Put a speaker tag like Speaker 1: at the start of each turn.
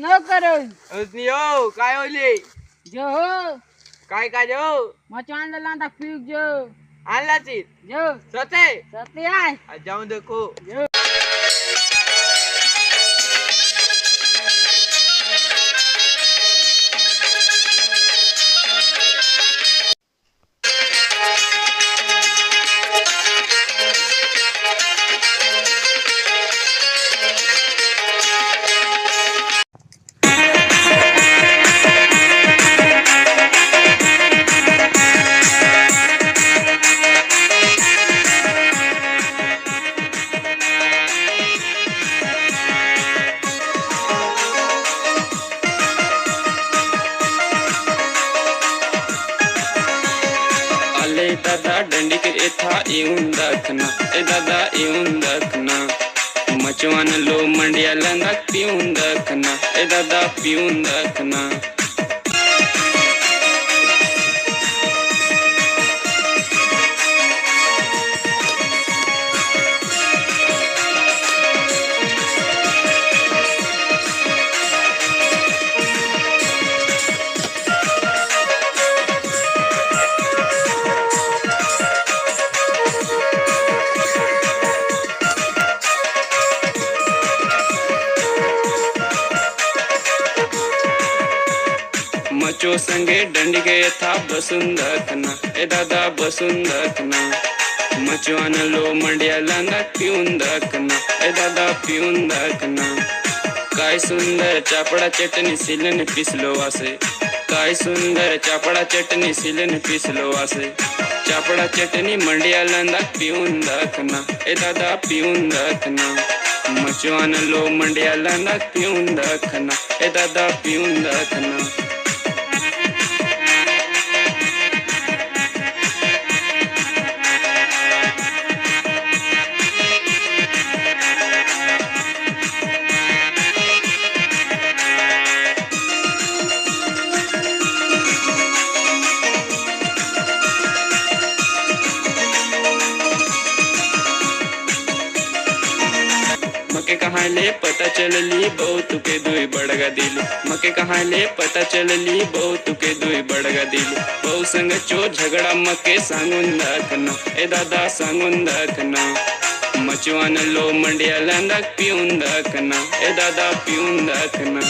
Speaker 1: न करो
Speaker 2: यो काय होली
Speaker 1: जो हो
Speaker 2: काय काय जो
Speaker 1: मचान लांदा पीक जो
Speaker 2: आणला चीज
Speaker 1: जो
Speaker 2: सते
Speaker 1: सत्य आय
Speaker 2: जाऊन देखो
Speaker 1: जो
Speaker 3: दादा डंडी के एथा येऊन दाखना ए दादा येऊन दाखना मचवान लो मंडिया लंगा पिऊन दाखना ए दादा पिऊन दाखना मचो संगे डंडी के था बसून दाखना ए दादा बसून दाखना मचवान लो मंडिया लांगा पिऊन दाखना ए दादा पिऊन दाखना काय सुंदर चापड़ा चटनी सिलन पिसलो वासे काय सुंदर चापड़ा चटनी सिलन पिसलो वासे चापड़ा चटनी मंडिया लांगा पिऊन दाखना ए दादा पिऊन दाखना मचवान लो मंडिया लांगा पिऊन दाखना ए दादा पिऊन दाखना मके कहाँ ले पता चलली बहुत के दुई बड़गा दिल मके कहाँ ले पता चलली बहुत के दुई बड़गा दिल बहु संग चो झगड़ा मके सांगुन दाखना ए दादा सांगुन दाखना मचवान लो मंडिया लांदा पिऊन दाखना ए दादा पिऊन दाखना